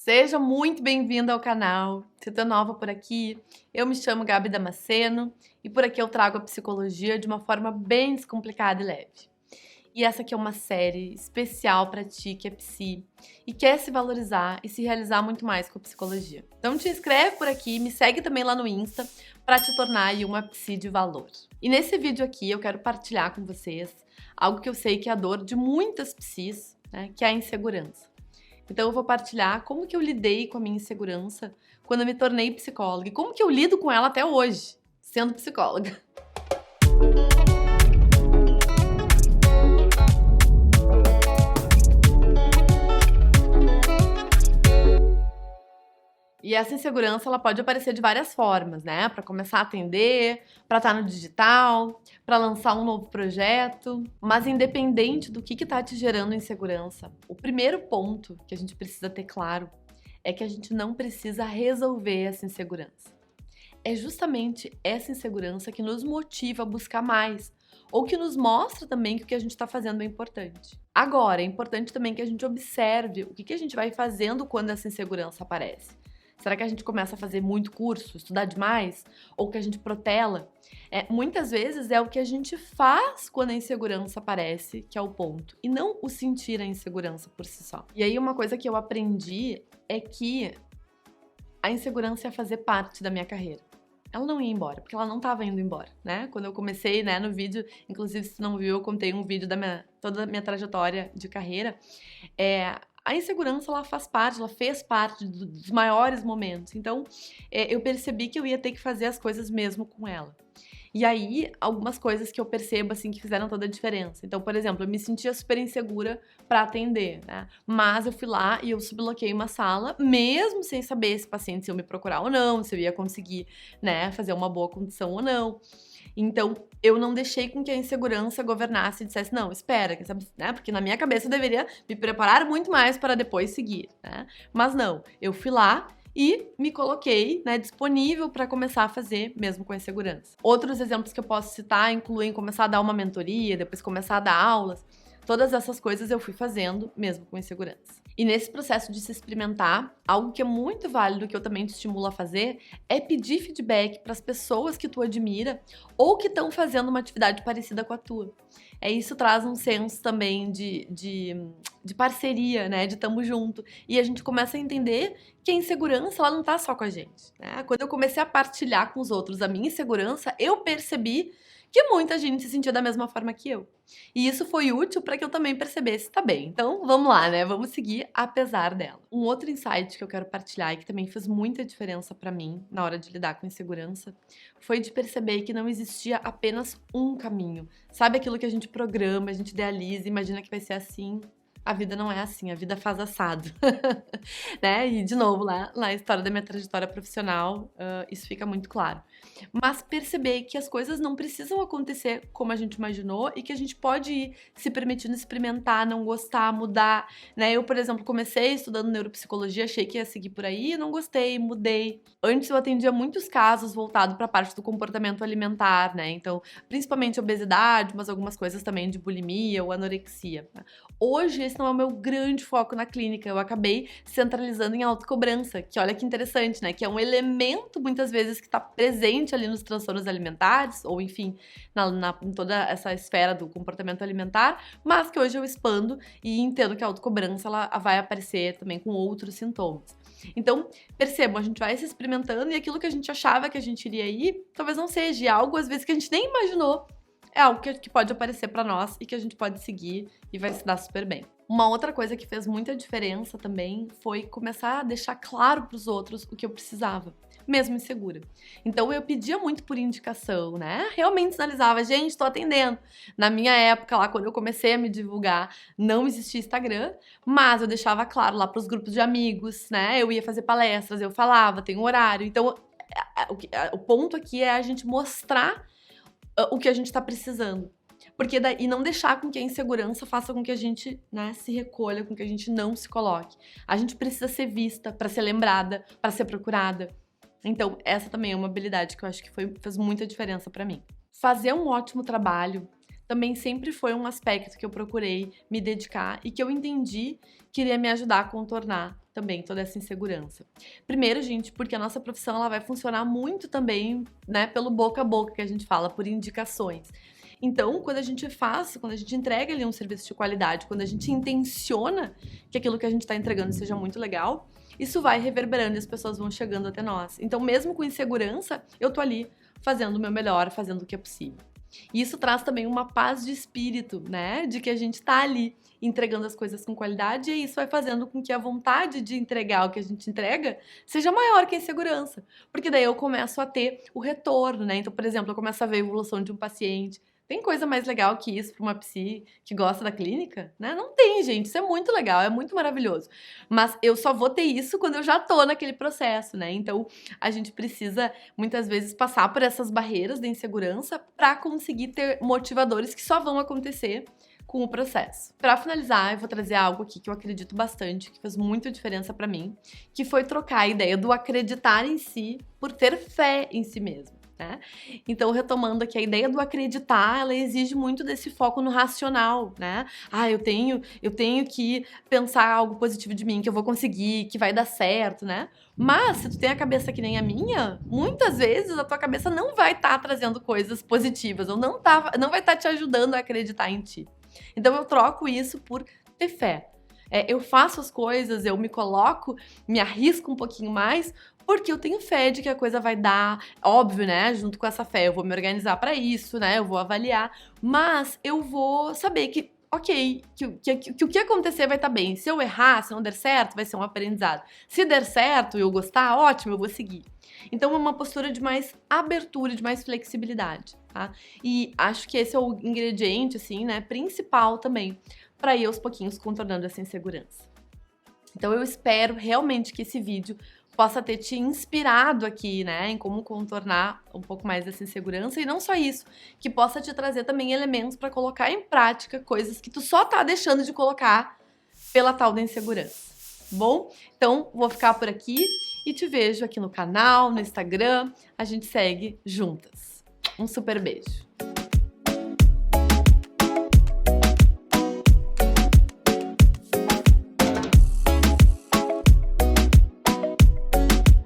Seja muito bem-vinda ao canal. Se tu é nova por aqui, eu me chamo Gabi Damasceno e por aqui eu trago a psicologia de uma forma bem descomplicada e leve. E essa aqui é uma série especial para ti que é psi e quer se valorizar e se realizar muito mais com a psicologia. Então te inscreve por aqui, me segue também lá no Insta para te tornar aí uma psi de valor. E nesse vídeo aqui eu quero partilhar com vocês algo que eu sei que é a dor de muitas psis, né, que é a insegurança. Então eu vou partilhar como que eu lidei com a minha insegurança quando eu me tornei psicóloga e como que eu lido com ela até hoje, sendo psicóloga. E essa insegurança, ela pode aparecer de várias formas, né? Para começar a atender, para estar no digital, para lançar um novo projeto. Mas independente do que tá te gerando insegurança, o primeiro ponto que a gente precisa ter claro é que a gente não precisa resolver essa insegurança. É justamente essa insegurança que nos motiva a buscar mais, ou que nos mostra também que o que a gente está fazendo é importante. Agora, é importante também que a gente observe o que a gente vai fazendo quando essa insegurança aparece. Será que a gente começa a fazer muito curso, estudar demais? Ou que a gente protela? Muitas vezes é o que a gente faz quando a insegurança aparece, que é o ponto. E não o sentir a insegurança por si só. E aí uma coisa que eu aprendi é que a insegurança ia fazer parte da minha carreira. Ela não ia embora, porque ela não estava indo embora, né? Quando eu comecei, né, no vídeo, inclusive se não viu, eu contei um vídeo da toda a minha trajetória de carreira. A insegurança, ela faz parte, ela fez parte dos maiores momentos. Então, eu percebi que eu ia ter que fazer as coisas mesmo com ela. E aí, algumas coisas que eu percebo, assim, que fizeram toda a diferença. Então, por exemplo, eu me sentia super insegura pra atender, né? Mas eu fui lá e eu subloquei uma sala, mesmo sem saber se o paciente ia me procurar ou não, se eu ia conseguir, né, fazer uma boa condição ou não. Então, eu não deixei com que a insegurança governasse e dissesse, não, espera, né? Porque na minha cabeça eu deveria me preparar muito mais para depois seguir, né? Mas não, eu fui lá e me coloquei, né, disponível para começar a fazer, mesmo com a insegurança. Outros exemplos que eu posso citar incluem começar a dar uma mentoria, depois começar a dar aulas. Todas essas coisas eu fui fazendo, mesmo com insegurança. E nesse processo de se experimentar, algo que é muito válido, que eu também te estimulo a fazer, é pedir feedback para as pessoas que tu admira ou que estão fazendo uma atividade parecida com a tua. Isso traz um senso também de parceria, né? De tamo junto. E a gente começa a entender que a insegurança, ela não tá só com a gente, né? Quando eu comecei a partilhar com os outros a minha insegurança, eu percebi que muita gente se sentia da mesma forma que eu. E isso foi útil para que eu também percebesse, tá bem, então vamos lá, né? Vamos seguir apesar dela. Um outro insight que eu quero partilhar e que também fez muita diferença para mim na hora de lidar com insegurança foi de perceber que não existia apenas um caminho. Sabe aquilo que a gente programa, a gente idealiza, imagina que vai ser assim? A vida não é assim, a vida faz assado, né? E, de novo, lá na história da minha trajetória profissional, isso fica muito claro. Mas perceber que as coisas não precisam acontecer como a gente imaginou e que a gente pode ir se permitindo experimentar, não gostar, mudar, né? Eu, por exemplo, comecei estudando neuropsicologia, achei que ia seguir por aí, não gostei, mudei. Antes eu atendia muitos casos voltados para a parte do comportamento alimentar, né? Então, principalmente obesidade, mas algumas coisas também de bulimia ou anorexia. Hoje, esse não é o meu grande foco na clínica, eu acabei centralizando em autocobrança, que olha que interessante, né? Que é um elemento, muitas vezes, que está presente ali nos transtornos alimentares, ou enfim, em toda essa esfera do comportamento alimentar, mas que hoje eu expando e entendo que a autocobrança, ela vai aparecer também com outros sintomas. Então, percebam, a gente vai se experimentando e aquilo que a gente achava que a gente iria ir, talvez não seja, algo às vezes que a gente nem imaginou, é algo que pode aparecer pra nós e que a gente pode seguir e vai se dar super bem. Uma outra coisa que fez muita diferença também foi começar a deixar claro pros outros o que eu precisava, mesmo insegura. Então eu pedia muito por indicação, né? Realmente sinalizava, gente, tô atendendo. Na minha época, lá quando eu comecei a me divulgar, não existia Instagram, mas eu deixava claro lá pros grupos de amigos, né? Eu ia fazer palestras, eu falava, tem um horário. Então, o ponto aqui é a gente mostrar o que a gente tá precisando. Porque e não deixar com que a insegurança faça com que a gente, né, se recolha, com que a gente não se coloque. A gente precisa ser vista para ser lembrada, para ser procurada. Então, essa também é uma habilidade que eu acho que fez muita diferença para mim. Fazer um ótimo trabalho também sempre foi um aspecto que eu procurei me dedicar e que eu entendi que iria me ajudar a contornar também toda essa insegurança. Primeiro, gente, porque a nossa profissão ela vai funcionar muito também, né, pelo boca a boca que a gente fala, por indicações. Então, quando a gente faz, quando a gente entrega ali um serviço de qualidade, quando a gente intenciona que aquilo que a gente está entregando seja muito legal, isso vai reverberando e as pessoas vão chegando até nós. Então, mesmo com insegurança, eu tô ali fazendo o meu melhor, fazendo o que é possível. E isso traz também uma paz de espírito, né? De que a gente tá ali entregando as coisas com qualidade e isso vai fazendo com que a vontade de entregar o que a gente entrega seja maior que a insegurança. Porque daí eu começo a ter o retorno, né? Então, por exemplo, eu começo a ver a evolução de um paciente. Tem coisa mais legal que isso para uma psi que gosta da clínica, né? Não tem, gente. Isso é muito legal, é muito maravilhoso. Mas eu só vou ter isso quando eu já tô naquele processo, né? Então, a gente precisa muitas vezes passar por essas barreiras da insegurança para conseguir ter motivadores que só vão acontecer com o processo. Para finalizar, eu vou trazer algo aqui que eu acredito bastante, que fez muita diferença para mim, que foi trocar a ideia do acreditar em si por ter fé em si mesmo. Né? Então, retomando aqui, a ideia do acreditar, ela exige muito desse foco no racional, né? Ah, eu tenho que pensar algo positivo de mim, que eu vou conseguir, que vai dar certo, né? Mas, se tu tem a cabeça que nem a minha, muitas vezes a tua cabeça não vai estar trazendo coisas positivas, ou não vai estar te ajudando a acreditar em ti. Então, eu troco isso por ter fé. Eu faço as coisas, eu me coloco, me arrisco um pouquinho mais, porque eu tenho fé de que a coisa vai dar, óbvio, né? Junto com essa fé, eu vou me organizar para isso, né? Eu vou avaliar, mas eu vou saber que, ok, que o que acontecer vai estar bem. Se eu errar, se não der certo, vai ser um aprendizado. Se der certo e eu gostar, ótimo, eu vou seguir. Então é uma postura de mais abertura, de mais flexibilidade, tá? E acho que esse é o ingrediente, assim, né, principal também para ir aos pouquinhos contornando essa insegurança. Então eu espero realmente que esse vídeo possa ter te inspirado aqui, né, em como contornar um pouco mais essa insegurança e não só isso, que possa te trazer também elementos para colocar em prática coisas que tu só tá deixando de colocar pela tal da insegurança. Bom, então vou ficar por aqui e te vejo aqui no canal, no Instagram, a gente segue juntas. Um super beijo!